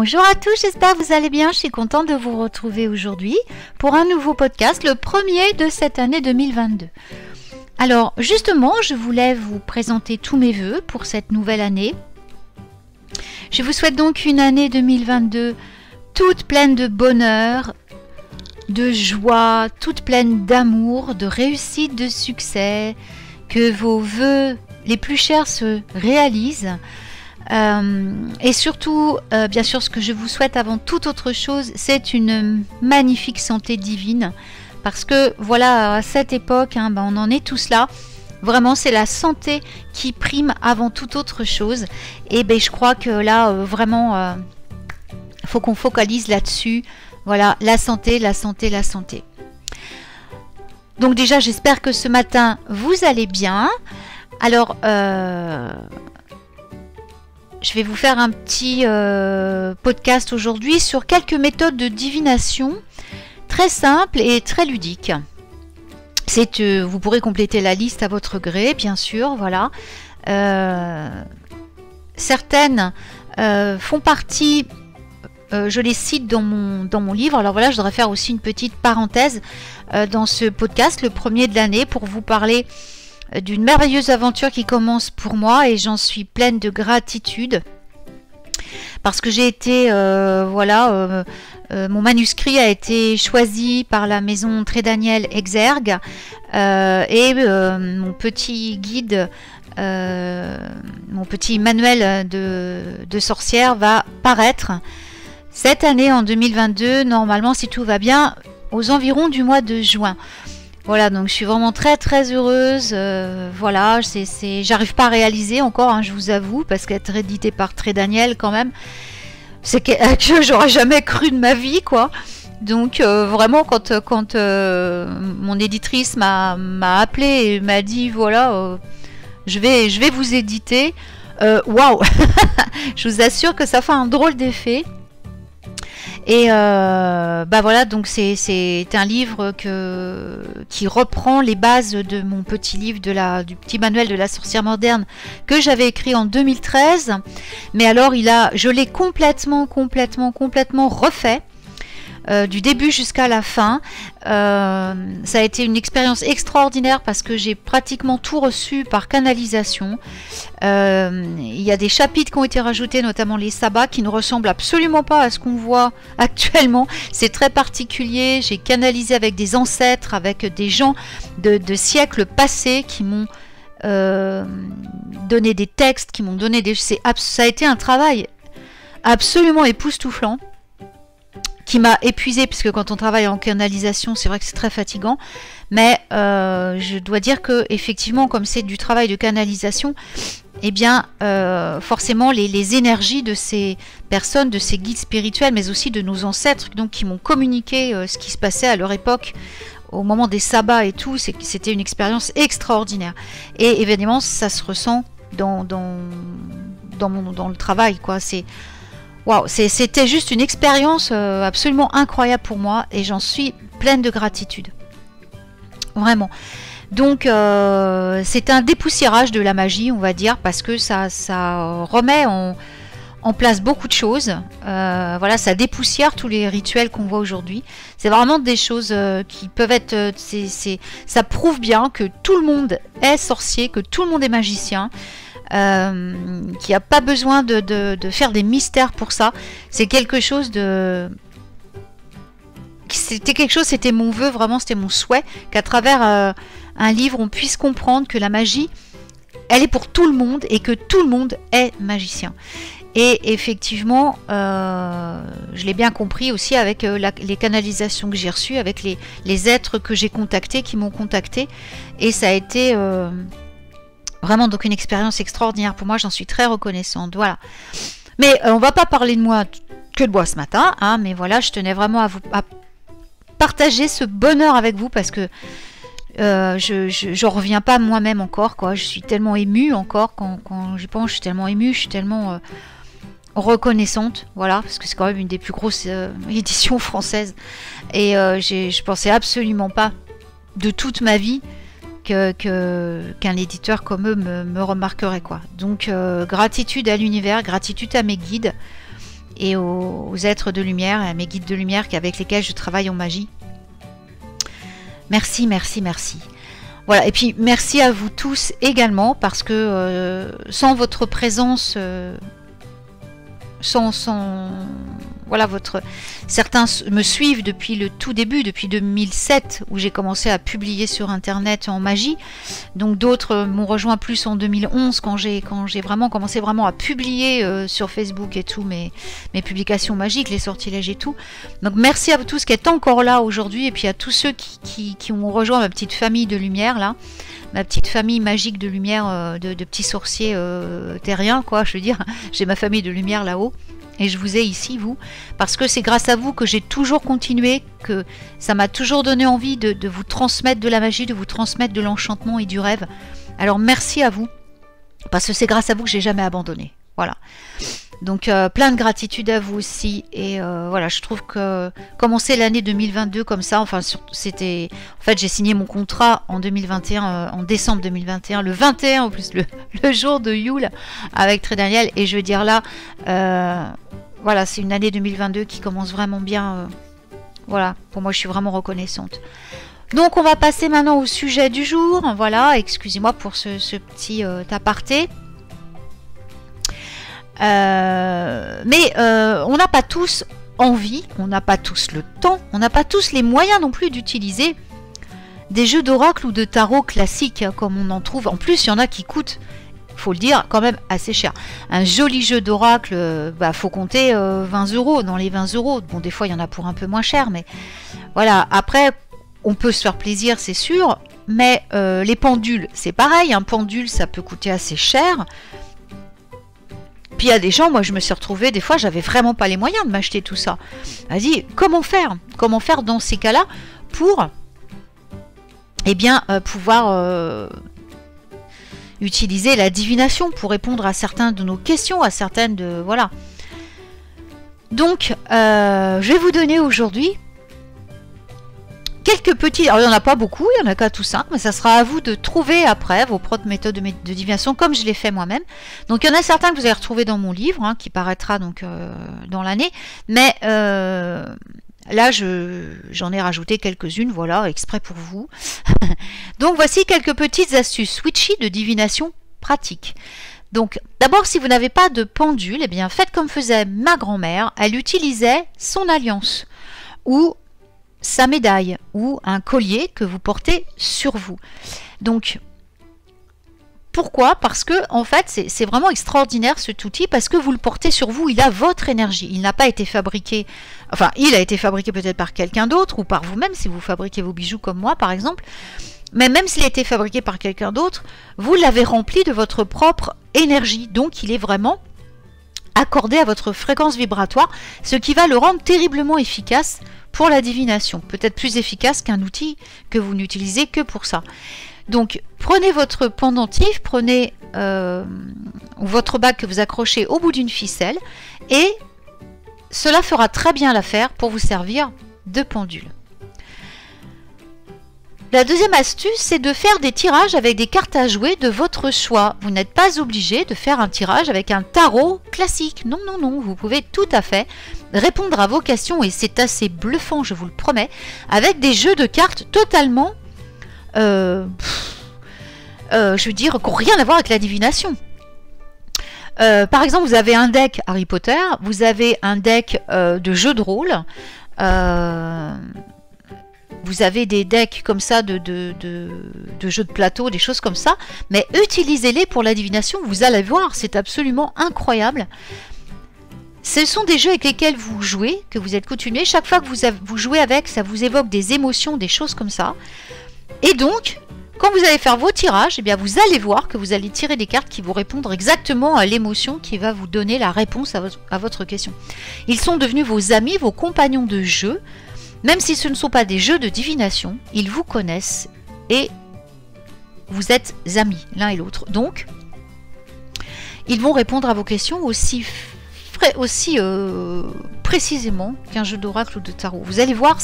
Bonjour à tous, j'espère que vous allez bien. Je suis contente de vous retrouver aujourd'hui pour un nouveau podcast, le premier de cette année 2022. Alors justement, je voulais vous présenter tous mes vœux pour cette nouvelle année. Je vous souhaite donc une année 2022 toute pleine de bonheur, de joie, toute pleine d'amour, de réussite, de succès, que vos vœux les plus chers se réalisent. Et surtout, bien sûr, ce que je vous souhaite avant toute autre chose, c'est une magnifique santé divine. Parce que voilà, à cette époque, on en est tous là. Vraiment, c'est la santé qui prime avant toute autre chose. Et je crois que là, vraiment, faut qu'on focalise là-dessus. Voilà, la santé, la santé, la santé. Donc déjà, j'espère que ce matin, vous allez bien. Alors, je vais vous faire un petit podcast aujourd'hui sur quelques méthodes de divination très simples et très ludiques. Vous pourrez compléter la liste à votre gré, bien sûr. Voilà. Certaines font partie, je les cite dans mon livre. Alors voilà, je voudrais faire aussi une petite parenthèse dans ce podcast, le premier de l'année, pour vous parler d'une merveilleuse aventure qui commence pour moi et j'en suis pleine de gratitude parce que j'ai été mon manuscrit a été choisi par la maison Trédaniel Exergue et mon petit guide, mon petit manuel de sorcière va paraître cette année en 2022, normalement si tout va bien, aux environs du mois de juin. Voilà, donc je suis vraiment très très heureuse. Voilà, j'arrive pas à réaliser encore, je vous avoue, parce qu'être édité par Trédaniel quand même, c'est que j'aurais jamais cru de ma vie, quoi. Donc vraiment, quand mon éditrice m'a appelé et m'a dit voilà, je vais vous éditer, waouh, je vous assure que ça fait un drôle d'effet. Et voilà, donc c'est un livre qui reprend les bases de mon petit livre du petit manuel de la sorcière moderne que j'avais écrit en 2013. Mais alors je l'ai complètement refait. Du début jusqu'à la fin. Ça a été une expérience extraordinaire parce que j'ai pratiquement tout reçu par canalisation. Il y a des chapitres qui ont été rajoutés, notamment les sabbats, qui ne ressemblent absolument pas à ce qu'on voit actuellement. C'est très particulier. J'ai canalisé avec des ancêtres, avec des gens de siècles passés qui m'ont donné des textes, qui m'ont donné des... Ça a été un travail absolument époustouflant, qui m'a épuisée, puisque quand on travaille en canalisation, c'est vrai que c'est très fatigant, mais je dois dire que effectivement, comme c'est du travail de canalisation, eh bien, forcément, les énergies de ces personnes, de ces guides spirituels, mais aussi de nos ancêtres, donc qui m'ont communiqué ce qui se passait à leur époque, au moment des sabbats et tout, c'était une expérience extraordinaire. Et évidemment, ça se ressent dans le travail, quoi. Wow, c'était juste une expérience absolument incroyable pour moi et j'en suis pleine de gratitude. Vraiment. Donc, c'est un dépoussiérage de la magie, on va dire, parce que ça remet en place beaucoup de choses. Voilà, ça dépoussière tous les rituels qu'on voit aujourd'hui. C'est vraiment des choses qui peuvent être... ça prouve bien que tout le monde est sorcier, que tout le monde est magicien. Qui n'a pas besoin de faire des mystères pour ça. C'est quelque chose c'était mon vœu, vraiment, c'était mon souhait qu'à travers un livre, on puisse comprendre que la magie, elle est pour tout le monde et que tout le monde est magicien. Et effectivement, je l'ai bien compris aussi avec les canalisations que j'ai reçues, avec les êtres que j'ai contactés, qui m'ont contacté. Et ça a été... vraiment donc une expérience extraordinaire pour moi, j'en suis très reconnaissante. Voilà. Mais on va pas parler de moi que de moi ce matin, mais voilà, je tenais vraiment à partager ce bonheur avec vous parce que je reviens pas moi-même encore, quoi. Je suis tellement émue encore quand j'y pense, je suis tellement émue, je suis tellement reconnaissante, voilà, parce que c'est quand même une des plus grosses éditions françaises. Et je pensais absolument pas de toute ma vie qu'un éditeur comme eux me remarquerait, quoi. Donc gratitude à l'univers, gratitude à mes guides et aux êtres de lumière, et à mes guides de lumière avec lesquels je travaille en magie. Merci, merci, merci. Voilà, et puis merci à vous tous également, parce que sans votre présence, voilà, certains me suivent depuis le tout début, depuis 2007, où j'ai commencé à publier sur internet en magie. Donc d'autres m'ont rejoint plus en 2011, quand j'ai vraiment commencé à publier sur Facebook et tout, mes publications magiques, les sortilèges et tout. Donc merci à vous tous qui êtes encore là aujourd'hui, et puis à tous ceux qui ont rejoint ma petite famille de lumière là, ma petite famille magique de lumière, de petits sorciers terriens, quoi, je veux dire. J'ai ma famille de lumière là-haut. Et je vous ai ici, vous, parce que c'est grâce à vous que j'ai toujours continué, que ça m'a toujours donné envie de vous transmettre de la magie, de vous transmettre de l'enchantement et du rêve. Alors merci à vous, parce que c'est grâce à vous que j'ai jamais abandonné. Voilà. Donc plein de gratitude à vous aussi. Et voilà, je trouve que commencer l'année 2022 comme ça, enfin c'était... En fait, j'ai signé mon contrat en 2021, en décembre 2021, le 21 en plus, le jour de Yule avec Très Daniel. Et je veux dire là, voilà, c'est une année 2022 qui commence vraiment bien. Voilà, pour moi je suis vraiment reconnaissante. Donc on va passer maintenant au sujet du jour. Voilà, excusez-moi pour ce petit aparté. Mais on n'a pas tous envie, on n'a pas tous le temps, on n'a pas tous les moyens non plus d'utiliser des jeux d'oracle ou de tarot classiques, hein, comme on en trouve. En plus, il y en a qui coûtent, faut le dire, quand même assez cher. Un joli jeu d'oracle, faut compter 20 €, dans les 20 €. Bon, des fois, il y en a pour un peu moins cher, mais voilà. Après, on peut se faire plaisir, c'est sûr, mais les pendules, c'est pareil. Un pendule, ça peut coûter assez cher. Puis il y a des gens, moi je me suis retrouvée, des fois j'avais vraiment pas les moyens de m'acheter tout ça. Vas-y, comment faire? Comment faire dans ces cas-là pour pouvoir utiliser la divination pour répondre à certaines de nos questions, à certaines de... Voilà. Donc, je vais vous donner aujourd'hui quelques petits... Alors, il n'y en a pas beaucoup, il n'y en a qu'à tout 5, mais ça sera à vous de trouver après vos propres méthodes de divination, comme je l'ai fait moi-même. Donc, il y en a certains que vous allez retrouver dans mon livre, hein, qui paraîtra donc dans l'année. Mais là, j'en ai rajouté quelques-unes, voilà, exprès pour vous. Donc, voici quelques petites astuces witchy de divination pratique. Donc, d'abord, si vous n'avez pas de pendule, eh bien, faites comme faisait ma grand-mère. Elle utilisait son alliance, ou sa médaille ou un collier que vous portez sur vous. Donc, pourquoi? Parce que en fait, c'est vraiment extraordinaire cet outil, parce que vous le portez sur vous, il a votre énergie. Il n'a pas été fabriqué, enfin, il a été fabriqué peut-être par quelqu'un d'autre ou par vous-même, si vous fabriquez vos bijoux comme moi, par exemple. Mais même s'il a été fabriqué par quelqu'un d'autre, vous l'avez rempli de votre propre énergie. Donc, il est vraiment accordé à votre fréquence vibratoire, ce qui va le rendre terriblement efficace pour la divination, peut-être plus efficace qu'un outil que vous n'utilisez que pour ça. Donc prenez votre pendentif, prenez votre bague que vous accrochez au bout d'une ficelle, et cela fera très bien l'affaire pour vous servir de pendule. La deuxième astuce, c'est de faire des tirages avec des cartes à jouer de votre choix. Vous n'êtes pas obligé de faire un tirage avec un tarot classique. Non, non, non, vous pouvez tout à fait répondre à vos questions, et c'est assez bluffant, je vous le promets, avec des jeux de cartes totalement, je veux dire, qui n'ont rien à voir avec la divination. Par exemple, vous avez un deck Harry Potter, vous avez un deck de jeux de rôle, vous avez des decks comme ça de jeux de plateau, des choses comme ça, mais utilisez-les pour la divination, vous allez voir, c'est absolument incroyable. Ce sont des jeux avec lesquels vous jouez, que vous êtes coutumier. Chaque fois que vous jouez avec, ça vous évoque des émotions, des choses comme ça. Et donc, quand vous allez faire vos tirages, eh bien, vous allez voir que vous allez tirer des cartes qui vont répondre exactement à l'émotion qui va vous donner la réponse à votre question. Ils sont devenus vos amis, vos compagnons de jeu. Même si ce ne sont pas des jeux de divination, ils vous connaissent et vous êtes amis l'un et l'autre. Donc, ils vont répondre à vos questions aussi précisément qu'un jeu d'oracle ou de tarot. Vous allez voir,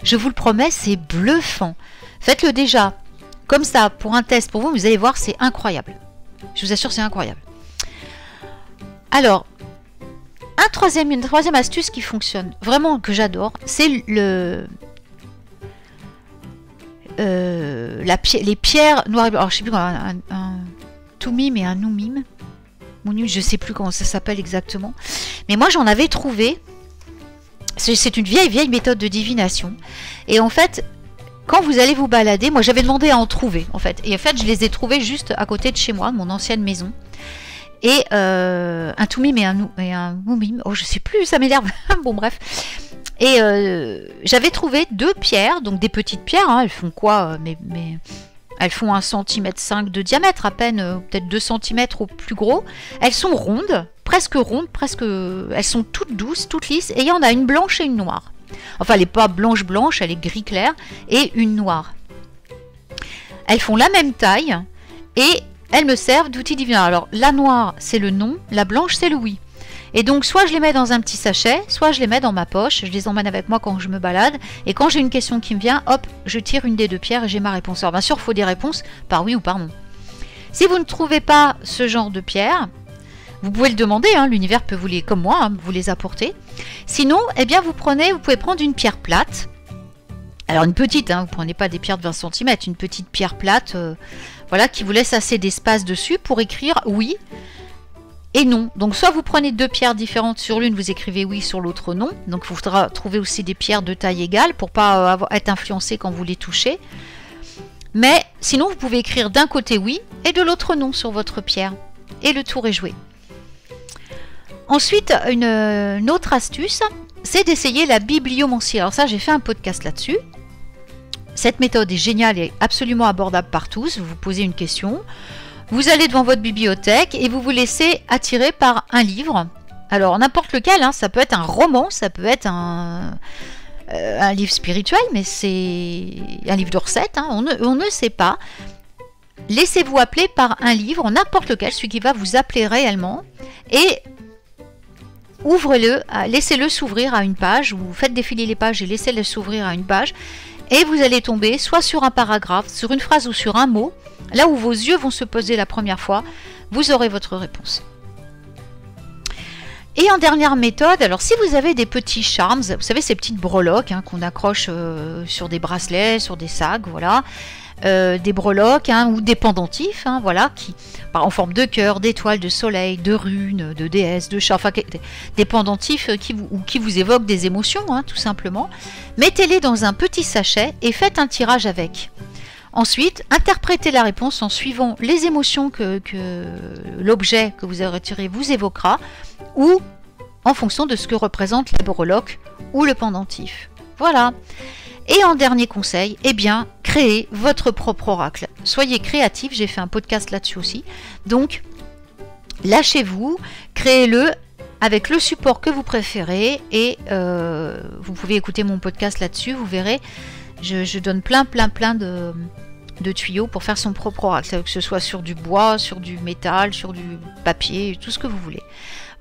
je vous le promets, c'est bluffant. Faites-le déjà comme ça pour un test pour vous, vous allez voir, c'est incroyable. Je vous assure, c'est incroyable. Alors, une troisième astuce qui fonctionne vraiment, que j'adore, c'est les pierres noires et blanches. Alors je sais plus, un Tumim et un Numim. Je sais plus comment ça s'appelle exactement. Mais moi j'en avais trouvé. C'est une vieille méthode de divination. Et en fait, quand vous allez vous balader, moi j'avais demandé à en trouver en fait. Et en fait je les ai trouvés juste à côté de chez moi, de mon ancienne maison. Et un Tumim et un Mumim. Oh je sais plus, ça m'énerve. Bon bref. Et j'avais trouvé 2 pierres, donc des petites pierres, hein, elles font quoi mais elles font 1,5 cm de diamètre, à peine, peut-être 2 cm au plus gros. Elles sont rondes, elles sont toutes douces, toutes lisses, et il y en a une blanche et une noire. Enfin, elle n'est pas blanche, elle est gris clair, et une noire. Elles font la même taille, et elles me servent d'outil divin. Alors, la noire, c'est le non, la blanche, c'est le oui. Et donc, soit je les mets dans un petit sachet, soit je les mets dans ma poche, je les emmène avec moi quand je me balade, et quand j'ai une question qui me vient, hop, je tire une des 2 pierres et j'ai ma réponse. Alors bien sûr, il faut des réponses par oui ou par non. Si vous ne trouvez pas ce genre de pierre, vous pouvez le demander, hein, l'univers peut comme moi, hein, vous les apporter. Sinon, eh bien, vous pouvez prendre une pierre plate. Alors une petite, hein, vous ne prenez pas des pierres de 20 cm, une petite pierre plate, voilà, qui vous laisse assez d'espace dessus pour écrire oui et non. Donc soit vous prenez 2 pierres différentes, sur l'une vous écrivez oui, sur l'autre non. Donc il faudra trouver aussi des pierres de taille égale pour pas être influencé quand vous les touchez. Mais sinon vous pouvez écrire d'un côté oui et de l'autre non sur votre pierre. Et le tour est joué. Ensuite, une autre astuce, c'est d'essayer la bibliomancie. Alors ça, j'ai fait un podcast là-dessus. Cette méthode est géniale et absolument abordable par tous. Vous vous posez une question. Vous allez devant votre bibliothèque et vous vous laissez attirer par un livre. Alors, n'importe lequel, hein, ça peut être un roman, ça peut être un livre spirituel, mais c'est un livre de recettes, hein, on ne sait pas. Laissez-vous appeler par un livre, n'importe lequel, celui qui va vous appeler réellement, et ouvrez-le, laissez-le s'ouvrir à une page, vous faites défiler les pages et laissez-le s'ouvrir à une page, et vous allez tomber soit sur un paragraphe, sur une phrase ou sur un mot. Là où vos yeux vont se poser la première fois, vous aurez votre réponse. Et en dernière méthode, alors si vous avez des petits charms, vous savez ces petites breloques, hein, qu'on accroche sur des bracelets, sur des sacs, voilà, des breloques, hein, ou des pendentifs, hein, voilà, en forme de cœur, d'étoiles, de soleil, de runes, de déesses, de chats, enfin des pendentifs qui vous évoquent des émotions, hein, tout simplement. Mettez-les dans un petit sachet et faites un tirage avec. Ensuite, interprétez la réponse en suivant les émotions que l'objet que vous avez retiré vous évoquera, ou en fonction de ce que représente la breloque ou le pendentif. Voilà. Et en dernier conseil, eh bien, créez votre propre oracle. Soyez créatifs, j'ai fait un podcast là-dessus aussi. Donc, lâchez-vous, créez-le avec le support que vous préférez, et vous pouvez écouter mon podcast là-dessus, vous verrez. Je donne plein de tuyaux pour faire son propre oracle, que ce soit sur du bois, sur du métal, sur du papier, tout ce que vous voulez.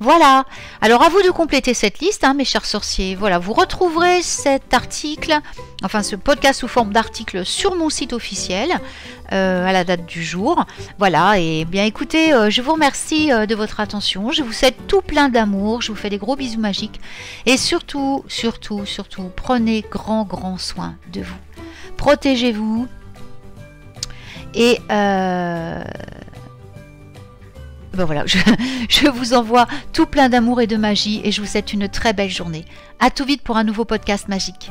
Voilà, alors à vous de compléter cette liste, hein, mes chers sorciers. Voilà, vous retrouverez cet article, enfin ce podcast sous forme d'article sur mon site officiel, à la date du jour. Voilà, et bien écoutez, je vous remercie de votre attention, je vous souhaite tout plein d'amour, je vous fais des gros bisous magiques, et surtout, prenez grand soin de vous. Protégez-vous, et ben voilà, je vous envoie tout plein d'amour et de magie, et je vous souhaite une très belle journée. À tout vite pour un nouveau podcast magique.